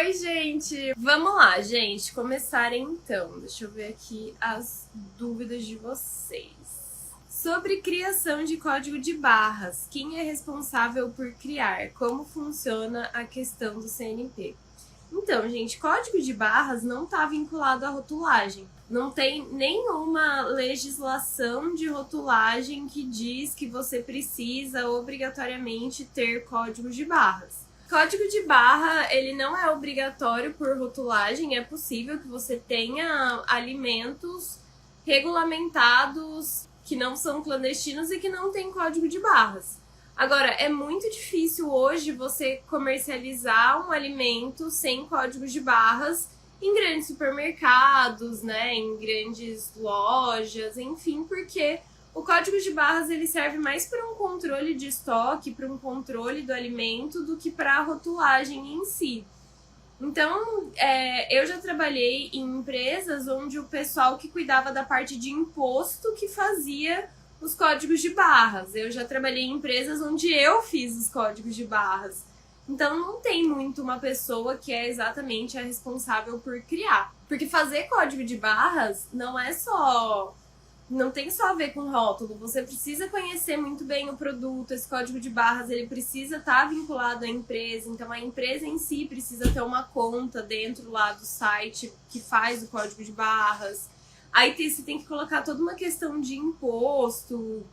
Oi, gente! Vamos lá, gente. Começar então. Deixa eu ver aqui as dúvidas de vocês. Sobre criação de código de barras. Quem é responsável por criar? Como funciona a questão do CNP? Então, gente, código de barras não está vinculado à rotulagem. Não tem nenhuma legislação de rotulagem que diz que você precisa obrigatoriamente ter código de barras. Código de barra, ele não é obrigatório por rotulagem, é possível que você tenha alimentos regulamentados que não são clandestinos e que não tem código de barras. Agora, é muito difícil hoje você comercializar um alimento sem código de barras em grandes supermercados, né, em grandes lojas, enfim, porque o código de barras ele serve mais para um controle de estoque, para um controle do alimento, do que para a rotulagem em si. Então, eu já trabalhei em empresas onde o pessoal que cuidava da parte de imposto que fazia os códigos de barras. Eu já trabalhei em empresas onde eu fiz os códigos de barras. Então, não tem muito uma pessoa que é exatamente a responsável por criar. Porque fazer código de barras não tem só a ver com rótulo, você precisa conhecer muito bem o produto, esse código de barras ele precisa estar vinculado à empresa, então a empresa em si precisa ter uma conta dentro lá do site que faz o código de barras. Aí você tem que colocar toda uma questão de imposto,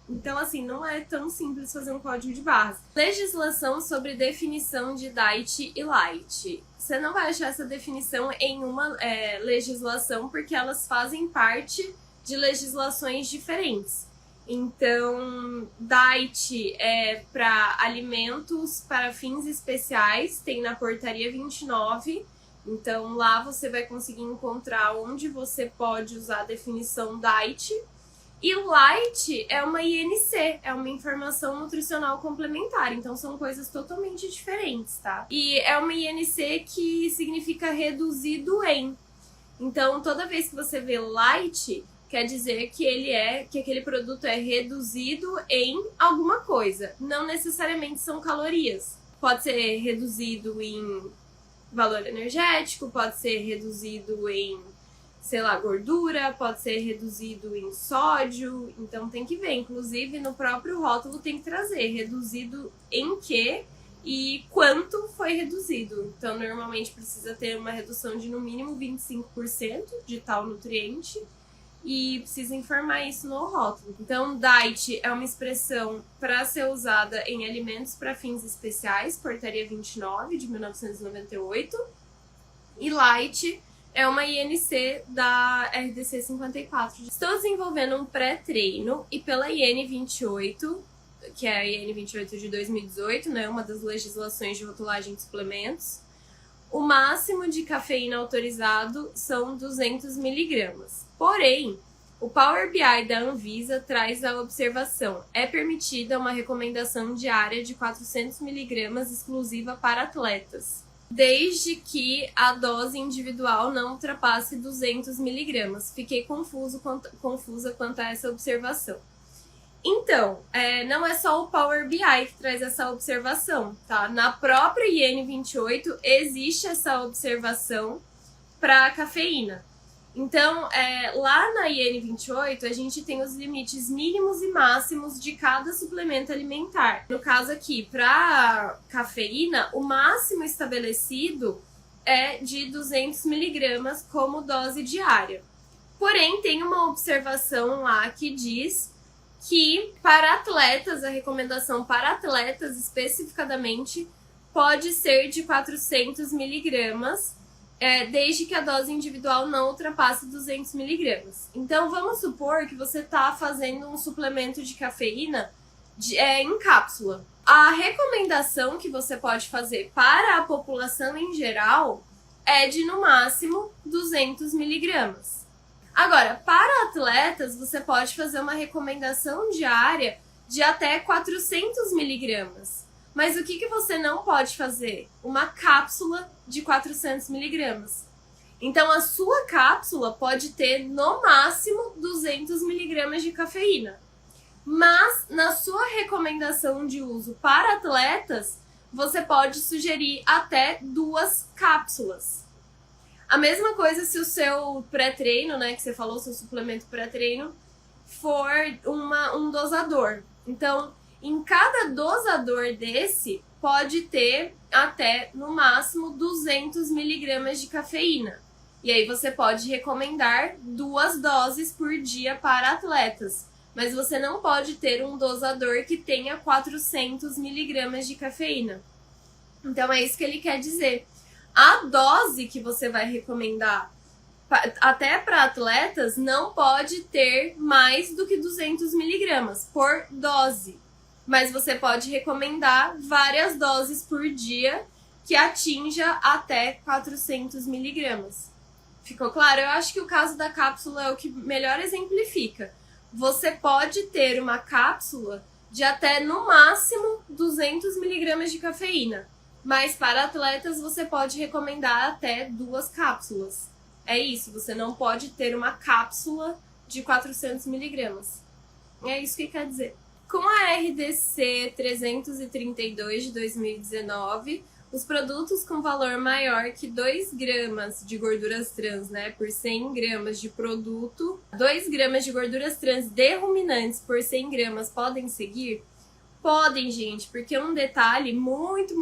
então assim, não é tão simples fazer um código de barras. Legislação sobre definição de diet e light. Você não vai achar essa definição em uma legislação porque elas fazem parte de legislações diferentes. Então, diet é para alimentos para fins especiais, tem na portaria 29. Então, lá você vai conseguir encontrar onde você pode usar a definição diet. E light é uma INC, é uma informação nutricional complementar. Então, são coisas totalmente diferentes, tá? E é uma INC que significa reduzido em. Então, toda vez que você vê light, quer dizer que aquele produto é reduzido em alguma coisa. Não necessariamente são calorias. Pode ser reduzido em valor energético, pode ser reduzido em, sei lá, gordura, pode ser reduzido em sódio. Então tem que ver. Inclusive no próprio rótulo tem que trazer reduzido em quê e quanto foi reduzido. Então normalmente precisa ter uma redução de no mínimo 25% de tal nutriente. E precisa informar isso no rótulo. Então, diet é uma expressão para ser usada em alimentos para fins especiais, portaria 29 de 1998. E light é uma INC da RDC 54. Estou desenvolvendo um pré-treino e pela IN 28, que é a IN 28 de 2018, né, uma das legislações de rotulagem de suplementos, o máximo de cafeína autorizado são 200 miligramas. Porém, o Power BI da Anvisa traz a observação: é permitida uma recomendação diária de 400 miligramas exclusiva para atletas, desde que a dose individual não ultrapasse 200 miligramas. Fiquei confusa quanto a essa observação. Então, não é só o Power BI que traz essa observação, tá? Na própria IN 28 existe essa observação para cafeína. Então, lá na IN 28 a gente tem os limites mínimos e máximos de cada suplemento alimentar. No caso aqui, para cafeína, o máximo estabelecido é de 200 miligramas como dose diária. Porém, tem uma observação lá que diz que para atletas, a recomendação para atletas especificadamente pode ser de 400 miligramas, desde que a dose individual não ultrapasse 200 miligramas. Então, vamos supor que você está fazendo um suplemento de cafeína em cápsula. A recomendação que você pode fazer para a população em geral é de, no máximo, 200 miligramas. Agora, para atletas, você pode fazer uma recomendação diária de até 400 miligramas. Mas o que você não pode fazer? Uma cápsula de 400 miligramas. Então, a sua cápsula pode ter, no máximo, 200 miligramas de cafeína. Mas, na sua recomendação de uso para atletas, você pode sugerir até 2 cápsulas. A mesma coisa se o seu pré-treino, né, que você falou, seu suplemento pré-treino, for um dosador. Então, em cada dosador desse, pode ter até, no máximo, 200 miligramas de cafeína. E aí você pode recomendar 2 doses por dia para atletas. Mas você não pode ter um dosador que tenha 400 miligramas de cafeína. Então, é isso que ele quer dizer. A dose que você vai recomendar até para atletas não pode ter mais do que 200 miligramas por dose. Mas você pode recomendar várias doses por dia que atinja até 400 miligramas. Ficou claro? Eu acho que o caso da cápsula é o que melhor exemplifica. Você pode ter uma cápsula de até, no máximo, 200 miligramas de cafeína. Mas para atletas você pode recomendar até 2 cápsulas. É isso, você não pode ter uma cápsula de 400 miligramas. É isso que quer dizer. Com a RDC 332 de 2019, os produtos com valor maior que 2 gramas de gorduras trans, né, por 100 gramas de produto, 2 gramas de gorduras trans de ruminantes por 100 gramas podem seguir? Podem, gente, porque um detalhe muito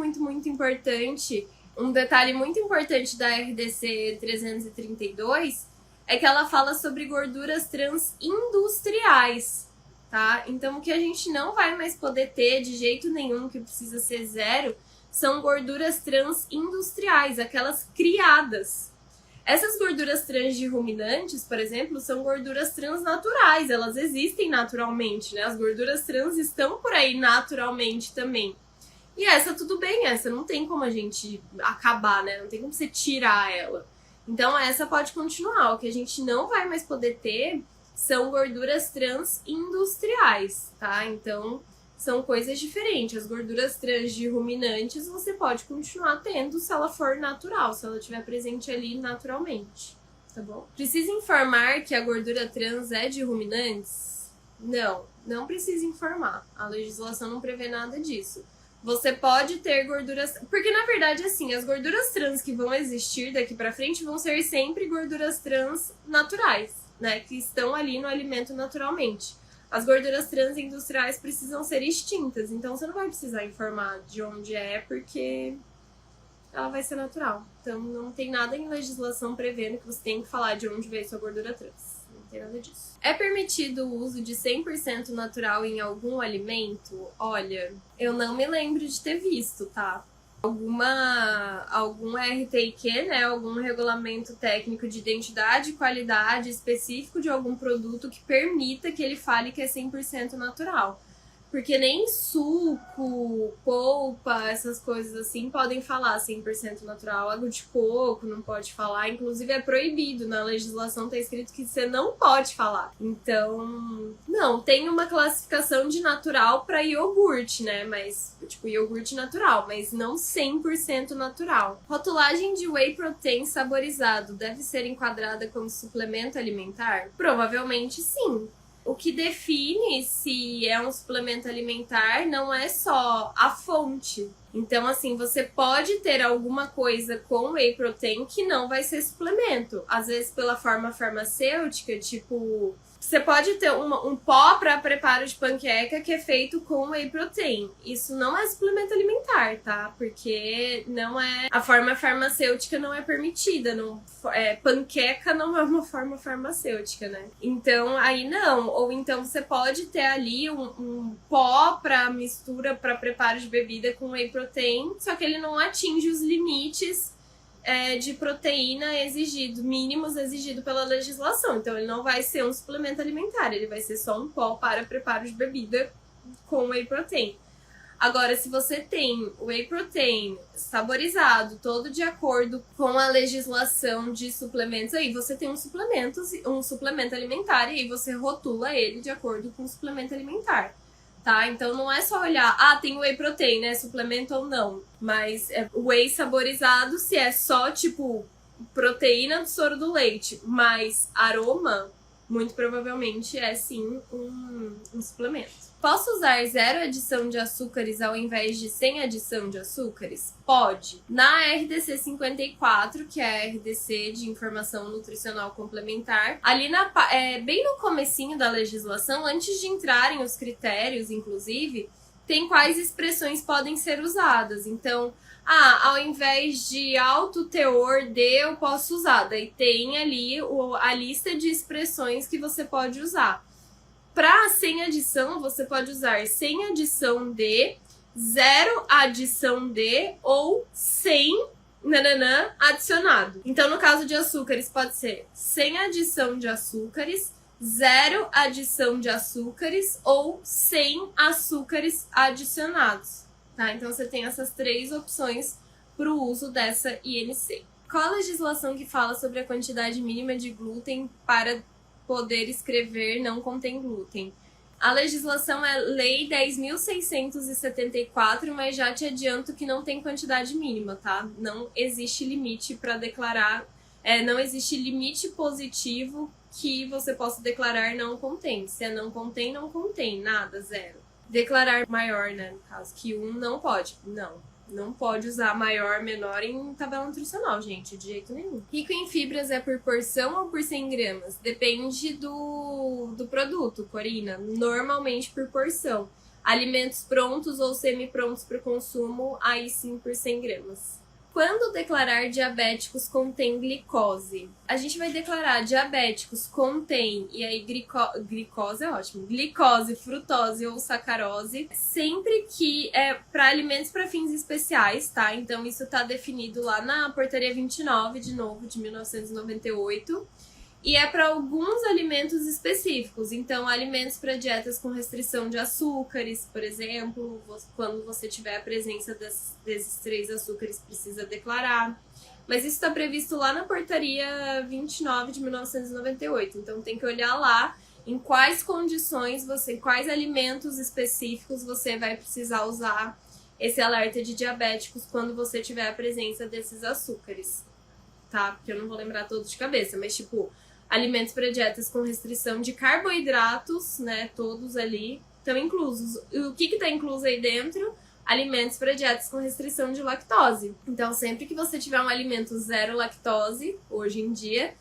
importante da RDC 332 é que ela fala sobre gorduras trans industriais, tá? Então, o que a gente não vai mais poder ter de jeito nenhum, que precisa ser 0, são gorduras trans industriais, aquelas criadas. Essas gorduras trans de ruminantes, por exemplo, são gorduras trans naturais, elas existem naturalmente, né? As gorduras trans estão por aí naturalmente também. E essa tudo bem, essa não tem como a gente acabar, né? Não tem como você tirar ela. Então essa pode continuar. O que a gente não vai mais poder ter são gorduras trans industriais, tá? Então são coisas diferentes. As gorduras trans de ruminantes você pode continuar tendo se ela for natural, se ela estiver presente ali naturalmente, tá bom? Precisa informar que a gordura trans é de ruminantes? Não precisa informar. A legislação não prevê nada disso. Você pode ter gorduras... Porque, na verdade, assim, as gorduras trans que vão existir daqui pra frente vão ser sempre gorduras trans naturais, né? Que estão ali no alimento naturalmente. As gorduras trans industriais precisam ser extintas, então você não vai precisar informar de onde é, porque ela vai ser natural. Então não tem nada em legislação prevendo que você tem que falar de onde veio sua gordura trans. Não tem nada disso. É permitido o uso de 100% natural em algum alimento? Olha, eu não me lembro de ter visto, tá? Algum RTIQ, né, algum regulamento técnico de identidade e qualidade específico de algum produto que permita que ele fale que é 100% natural. Porque nem suco, polpa, essas coisas assim podem falar 100% natural. Água de coco não pode falar, inclusive é proibido. Na legislação tá escrito que você não pode falar. Então, não, tem uma classificação de natural para iogurte, né? Mas, tipo, iogurte natural, mas não 100% natural. Rotulagem de whey protein saborizado deve ser enquadrada como suplemento alimentar? Provavelmente sim. O que define se é um suplemento alimentar não é só a fonte. Então, assim, você pode ter alguma coisa com whey protein que não vai ser suplemento. Às vezes, pela forma farmacêutica, tipo... Você pode ter um pó para preparo de panqueca que é feito com whey protein. Isso não é suplemento alimentar, tá? Porque não é... A forma farmacêutica não é permitida. Panqueca não é uma forma farmacêutica, né? Então, aí não. Ou então você pode ter ali um pó para mistura, para preparo de bebida com whey protein, só que ele não atinge os limites de proteína mínimos exigidos pela legislação. Então ele não vai ser um suplemento alimentar, ele vai ser só um pó para preparo de bebida com whey protein. Agora, se você tem whey protein saborizado, todo de acordo com a legislação de suplementos, aí você tem um suplemento alimentar e aí você rotula ele de acordo com o suplemento alimentar. Tá? Então não é só olhar, tem whey protein, né? Suplemento ou não. Mas whey saborizado, se é só, tipo, proteína do soro do leite, mais aroma, muito provavelmente é sim um suplemento. Posso usar 0 adição de açúcares ao invés de sem adição de açúcares? Pode. Na RDC 54, que é a RDC de Informação Nutricional Complementar, ali bem no comecinho da legislação, antes de entrarem os critérios, inclusive, tem quais expressões podem ser usadas. Então, ao invés de alto teor de, eu posso usar. Daí tem ali a lista de expressões que você pode usar. Para sem adição, você pode usar sem adição de, 0 adição de ou sem adicionado. Então, no caso de açúcares, pode ser sem adição de açúcares, 0 adição de açúcares ou sem açúcares adicionados. Tá? Então, você tem essas 3 opções para o uso dessa INC. Qual a legislação que fala sobre a quantidade mínima de glúten para poder escrever não contém glúten? A legislação é Lei 10.674, mas já te adianto que não tem quantidade mínima, tá? Não existe limite para declarar, não existe limite positivo que você possa declarar não contém. Se é não contém, não contém, nada, 0. Declarar maior, né, no caso, que 1 não pode. Não pode usar maior, menor em tabela nutricional, gente, de jeito nenhum. Rico em fibras é por porção ou por 100 gramas? Depende do produto, Corina. Normalmente por porção. Alimentos prontos ou semi-prontos para o consumo, aí sim por 100 gramas. Quando declarar diabéticos contém glicose? A gente vai declarar diabéticos contém, e aí glicose é ótimo, glicose, frutose ou sacarose, sempre que é para alimentos para fins especiais, tá? Então isso tá definido lá na Portaria 29, de novo, de 1998. E é para alguns alimentos específicos. Então, alimentos para dietas com restrição de açúcares, por exemplo, quando você tiver a presença desses 3 açúcares, precisa declarar. Mas isso está previsto lá na Portaria 29 de 1998. Então, tem que olhar lá em quais condições quais alimentos específicos você vai precisar usar esse alerta de diabéticos quando você tiver a presença desses açúcares, tá? Porque eu não vou lembrar todos de cabeça, mas tipo, alimentos para dietas com restrição de carboidratos, né, todos ali estão inclusos. E o que está incluso aí dentro? Alimentos para dietas com restrição de lactose. Então, sempre que você tiver um alimento 0 lactose, hoje em dia,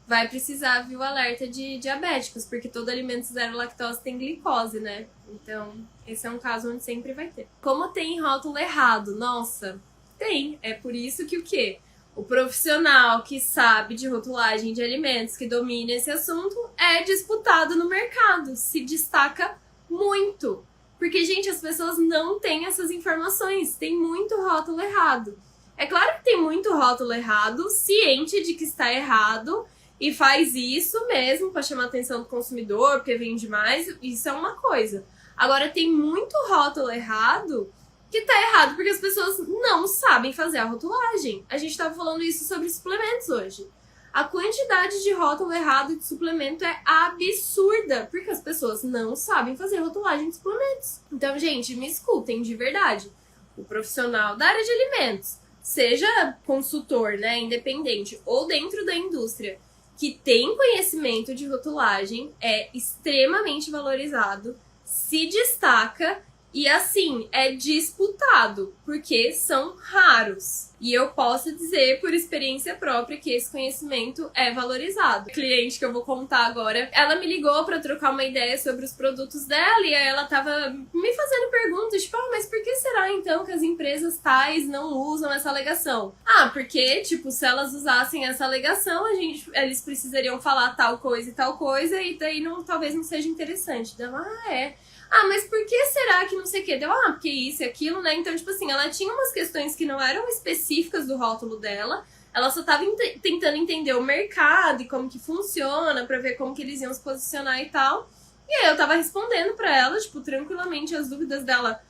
vai precisar vir o alerta de diabéticos, porque todo alimento 0 lactose tem glicose, né? Então, esse é um caso onde sempre vai ter. Como tem rótulo errado? Nossa, tem. É por isso que o quê? O profissional que sabe de rotulagem de alimentos, que domina esse assunto, é disputado no mercado, se destaca muito. Porque, gente, as pessoas não têm essas informações, tem muito rótulo errado. É claro que tem muito rótulo errado, ciente de que está errado, e faz isso mesmo para chamar a atenção do consumidor, porque vende mais, isso é uma coisa. Agora, tem muito rótulo errado que tá errado porque as pessoas não sabem fazer a rotulagem. A gente tava falando isso sobre suplementos hoje. A quantidade de rótulo errado de suplemento é absurda, porque as pessoas não sabem fazer rotulagem de suplementos. Então, gente, me escutem de verdade. O profissional da área de alimentos, seja consultor, né, independente, ou dentro da indústria, que tem conhecimento de rotulagem, é extremamente valorizado, se destaca e, assim, é disputado, porque são raros. E eu posso dizer, por experiência própria, que esse conhecimento é valorizado. A cliente que eu vou contar agora, ela me ligou pra trocar uma ideia sobre os produtos dela, e aí ela tava me fazendo perguntas, tipo, mas por que será, então, que as empresas tais não usam essa alegação? Porque, tipo, se elas usassem essa alegação, eles precisariam falar tal coisa, e daí talvez não seja interessante. Então, mas por que será que não sei o quê? Deu, porque isso e aquilo, né? Então, tipo assim, ela tinha umas questões que não eram específicas do rótulo dela, ela só tava tentando entender o mercado e como que funciona, pra ver como que eles iam se posicionar e tal. E aí eu tava respondendo pra ela, tipo, tranquilamente as dúvidas dela.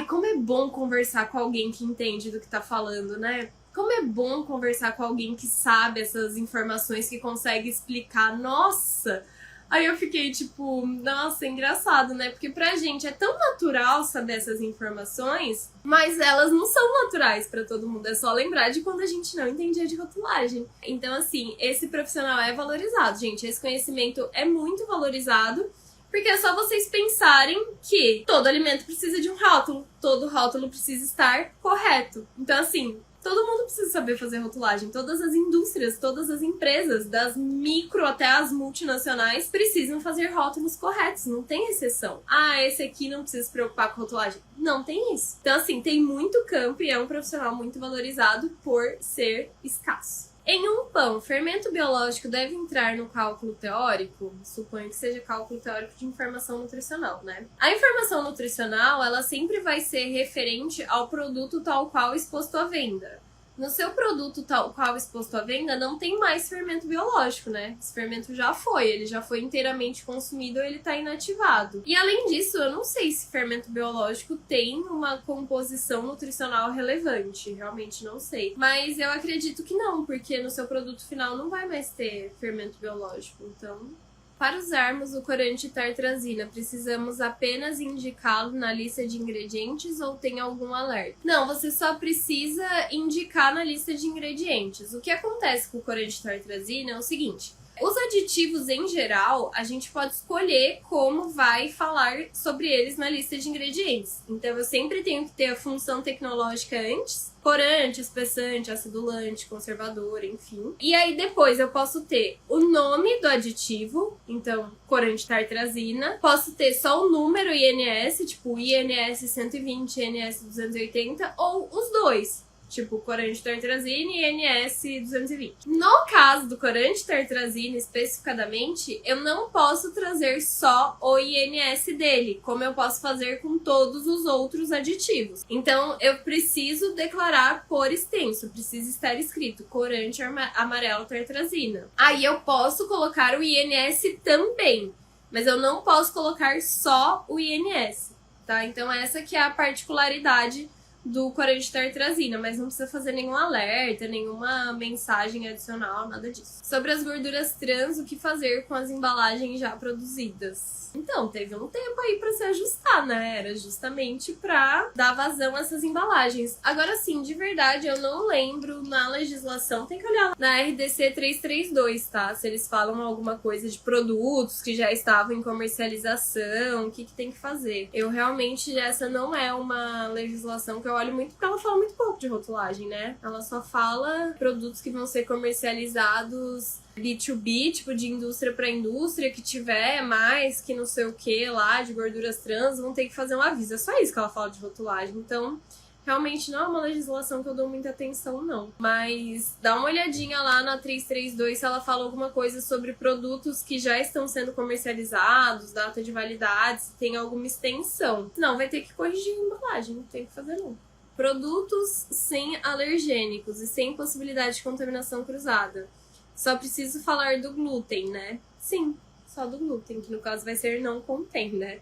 Como é bom conversar com alguém que entende do que tá falando, né? Como é bom conversar com alguém que sabe essas informações, que consegue explicar. Nossa! Aí eu fiquei tipo, nossa, engraçado, né? Porque pra gente é tão natural saber essas informações, mas elas não são naturais pra todo mundo. É só lembrar de quando a gente não entendia de rotulagem. Então, assim, esse profissional é valorizado, gente. Esse conhecimento é muito valorizado. Porque é só vocês pensarem que todo alimento precisa de um rótulo. Todo rótulo precisa estar correto. Então, assim, todo mundo precisa saber fazer rotulagem. Todas as indústrias, todas as empresas, das micro até as multinacionais, precisam fazer rótulos corretos. Não tem exceção. Ah, esse aqui não precisa se preocupar com rotulagem. Não tem isso. Então, assim, tem muito campo e é um profissional muito valorizado por ser escasso. Em um pão, fermento biológico deve entrar no cálculo teórico? Suponho que seja cálculo teórico de informação nutricional, né? A informação nutricional, ela sempre vai ser referente ao produto tal qual exposto à venda. No seu produto tal qual exposto à venda, não tem mais fermento biológico, né? Esse fermento já foi, ele já foi inteiramente consumido ou ele tá inativado. E além disso, eu não sei se fermento biológico tem uma composição nutricional relevante, realmente não sei. Mas eu acredito que não, porque no seu produto final não vai mais ter fermento biológico, então... Para usarmos o corante tartrazina, precisamos apenas indicá-lo na lista de ingredientes ou tem algum alerta? Não, você só precisa indicar na lista de ingredientes. O que acontece com o corante tartrazina é o seguinte: os aditivos em geral, a gente pode escolher como vai falar sobre eles na lista de ingredientes. Então eu sempre tenho que ter a função tecnológica antes, corante, espessante, acidulante, conservador, enfim. E aí depois eu posso ter o nome do aditivo, então corante tartrazina. Posso ter só o número INS, tipo INS 120, INS 280, ou os dois. Tipo, corante tartrazina e INS 220. No caso do corante tartrazina, especificadamente, eu não posso trazer só o INS dele, como eu posso fazer com todos os outros aditivos. Então, eu preciso declarar por extenso, precisa estar escrito corante amarelo tartrazina. Aí eu posso colocar o INS também, mas eu não posso colocar só o INS, tá? Então, essa que é a particularidade do corante tartrazina, mas não precisa fazer nenhum alerta, nenhuma mensagem adicional, nada disso. Sobre as gorduras trans, o que fazer com as embalagens já produzidas? Então, teve um tempo aí pra se ajustar, né? Era justamente pra dar vazão a essas embalagens. Agora sim, de verdade, eu não lembro na legislação, tem que olhar na RDC 332, tá? Se eles falam alguma coisa de produtos que já estavam em comercialização, o que tem que fazer. Eu realmente, essa não é uma legislação que eu olho muito, porque ela fala muito pouco de rotulagem, né? Ela só fala produtos que vão ser comercializados B2B, tipo de indústria para indústria, que tiver mais que não sei o que lá, de gorduras trans, vão ter que fazer um aviso. É só isso que ela fala de rotulagem. Então, realmente não é uma legislação que eu dou muita atenção, não. Mas dá uma olhadinha lá na 332 se ela fala alguma coisa sobre produtos que já estão sendo comercializados, data de validade, se tem alguma extensão. Não, vai ter que corrigir a embalagem, não tem que fazer não. Produtos sem alergênicos e sem possibilidade de contaminação cruzada. Só preciso falar do glúten, né? Sim, só do glúten, que no caso vai ser não contém, né?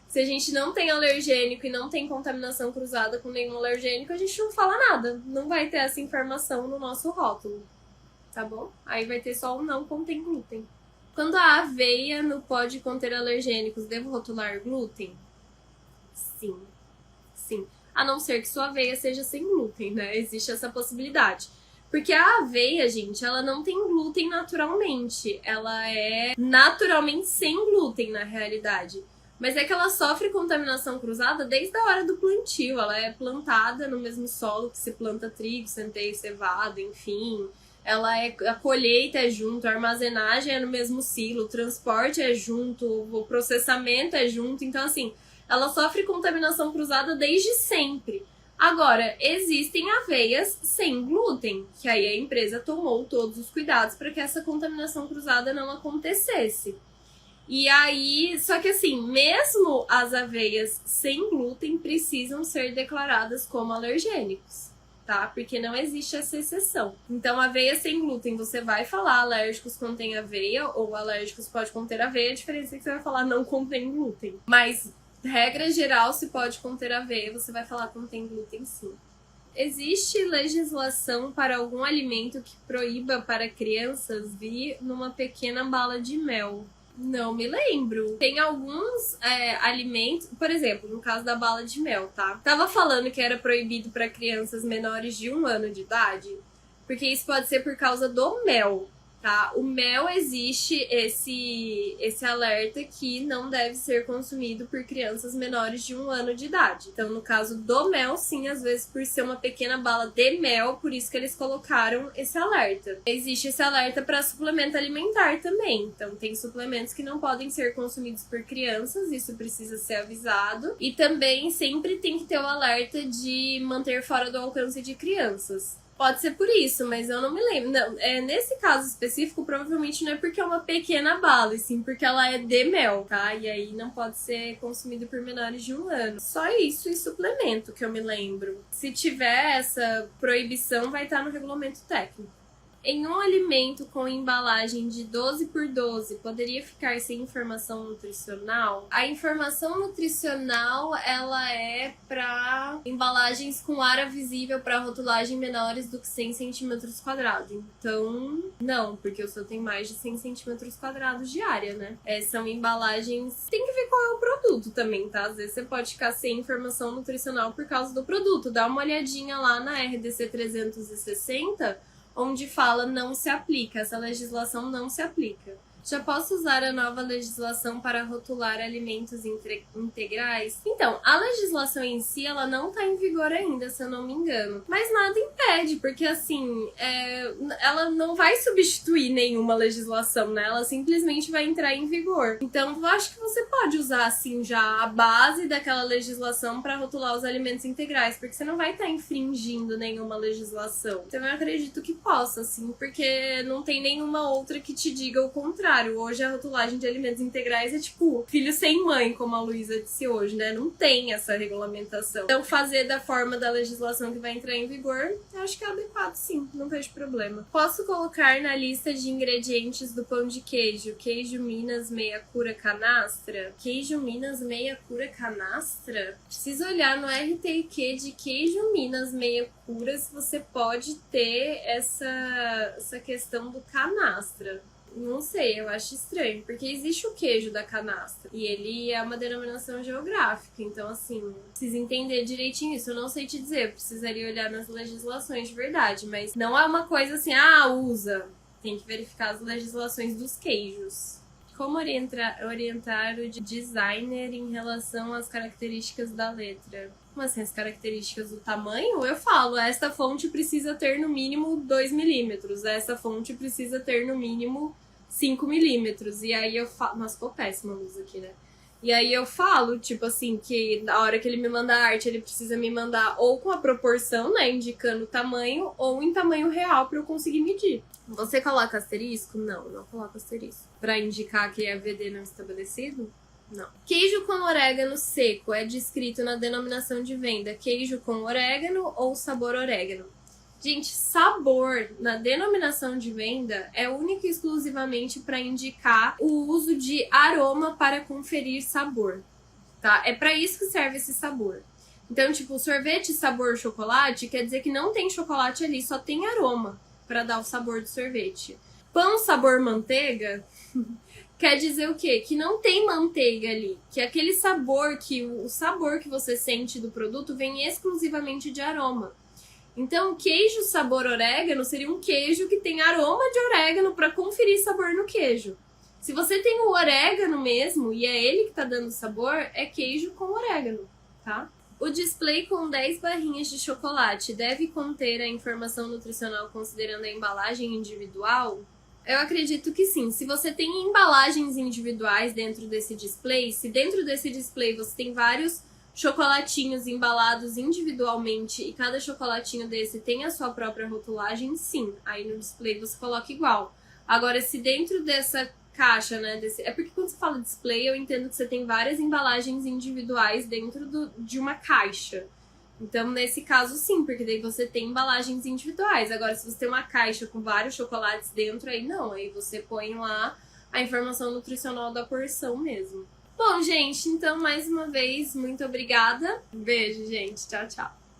Se a gente não tem alergênico e não tem contaminação cruzada com nenhum alergênico, a gente não fala nada. Não vai ter essa informação no nosso rótulo, tá bom? Aí vai ter só o não contém glúten. Quando a aveia não pode conter alergênicos, devo rotular glúten? Sim, sim. A não ser que sua aveia seja sem glúten, né? Existe essa possibilidade. Porque a aveia, gente, ela não tem glúten naturalmente. Ela é naturalmente sem glúten, na realidade. Mas é que ela sofre contaminação cruzada desde a hora do plantio. Ela é plantada no mesmo solo que se planta trigo, centeio, cevada, enfim. A colheita é junto, a armazenagem é no mesmo silo, o transporte é junto, o processamento é junto. Então, assim, ela sofre contaminação cruzada desde sempre. Agora, existem aveias sem glúten, que aí a empresa tomou todos os cuidados para que essa contaminação cruzada não acontecesse. E aí, só que assim, mesmo as aveias sem glúten precisam ser declaradas como alergênicos, tá? Porque não existe essa exceção. Então, aveia sem glúten, você vai falar alérgicos contém aveia, ou alérgicos pode conter aveia, a diferença é que você vai falar não contém glúten. Mas regra geral, se pode conter aveia, você vai falar contém glúten sim. Existe legislação para algum alimento que proíba para crianças vir numa pequena bala de mel? Não me lembro. Tem alguns alimentos, por exemplo, no caso da bala de mel, tá? Tava falando que era proibido para crianças menores de 1 ano de idade, porque isso pode ser por causa do mel, tá? O mel existe esse alerta que não deve ser consumido por crianças menores de 1 ano de idade. Então, no caso do mel, sim, às vezes por ser uma pequena bala de mel, por isso que eles colocaram esse alerta. Existe esse alerta para suplemento alimentar também. Então, tem suplementos que não podem ser consumidos por crianças, isso precisa ser avisado. E também sempre tem que ter o alerta de manter fora do alcance de crianças. Pode ser por isso, mas eu não me lembro. Não, nesse caso específico, provavelmente não é porque é uma pequena bala, e sim porque ela é de mel, tá? E aí não pode ser consumido por menores de 1 ano. Só isso e suplemento que eu me lembro. Se tiver essa proibição, vai estar no regulamento técnico. Em um alimento com embalagem de 12 por 12, poderia ficar sem informação nutricional? A informação nutricional, ela é para embalagens com área visível para rotulagem menores do que 100 centímetros quadrados. Então, não, porque o seu tem mais de 100 centímetros quadrados de área, né? São embalagens... Tem que ver qual é o produto também, tá? Às vezes você pode ficar sem informação nutricional por causa do produto. Dá uma olhadinha lá na RDC 360... onde fala não se aplica, essa legislação não se aplica. Já posso usar a nova legislação para rotular alimentos integrais? Então, a legislação em si, ela não tá em vigor ainda, se eu não me engano. Mas nada impede, porque assim, ela não vai substituir nenhuma legislação, né? Ela simplesmente vai entrar em vigor. Então, eu acho que você pode usar, assim, já a base daquela legislação para rotular os alimentos integrais, porque você não vai estar infringindo nenhuma legislação. Então, eu acredito que possa, assim, porque não tem nenhuma outra que te diga o contrário. Hoje a rotulagem de alimentos integrais é tipo filho sem mãe, como a Luísa disse hoje, né? Não tem essa regulamentação. Então fazer da forma da legislação que vai entrar em vigor, eu acho que é adequado sim, não vejo problema. Posso colocar na lista de ingredientes do pão de queijo, queijo Minas meia cura canastra? Queijo Minas meia cura canastra? Preciso olhar no RTQ de queijo Minas meia cura se você pode ter essa questão do canastra. Não sei, eu acho estranho, porque existe o queijo da canastra e ele é uma denominação geográfica, então assim, precisa entender direitinho isso. Eu não sei te dizer, eu precisaria olhar nas legislações de verdade, mas não é uma coisa assim, usa. Tem que verificar as legislações dos queijos. Como orientar o designer em relação às características da letra? Como assim, as características do tamanho? Eu falo, esta fonte precisa ter no mínimo 2 milímetros, essa fonte precisa ter no mínimo 5 milímetros. E aí eu falo... Nossa, ficou péssima a luz aqui, né? E aí eu falo, tipo assim, que na hora que ele me manda a arte, ele precisa me mandar ou com a proporção, né, indicando o tamanho, ou em tamanho real pra eu conseguir medir. Você coloca asterisco? Não, não coloca asterisco. Pra indicar que é VD não estabelecido? Não. Queijo com orégano seco é descrito na denominação de venda queijo com orégano ou sabor orégano? Gente, sabor na denominação de venda é única e exclusivamente para indicar o uso de aroma para conferir sabor, tá? É para isso que serve esse sabor. Então, tipo, sorvete sabor chocolate quer dizer que não tem chocolate ali, só tem aroma para dar o sabor do sorvete. Pão sabor manteiga quer dizer o quê? Que não tem manteiga ali, que aquele sabor, o sabor que você sente do produto vem exclusivamente de aroma. Então, queijo sabor orégano seria um queijo que tem aroma de orégano para conferir sabor no queijo. Se você tem o orégano mesmo, e é ele que tá dando sabor, é queijo com orégano, tá? O display com 10 barrinhas de chocolate deve conter a informação nutricional considerando a embalagem individual? Eu acredito que sim. Se você tem embalagens individuais dentro desse display, se dentro desse display você tem vários chocolatinhos embalados individualmente e cada chocolatinho desse tem a sua própria rotulagem, sim. Aí no display você coloca igual. Agora, se dentro dessa caixa, né, é porque quando você fala display, eu entendo que você tem várias embalagens individuais dentro de uma caixa. Então, nesse caso, sim, porque daí você tem embalagens individuais. Agora, se você tem uma caixa com vários chocolates dentro, aí não. Aí você põe lá a informação nutricional da porção mesmo. Bom, gente, então, mais uma vez, muito obrigada. Beijo, gente. Tchau, tchau.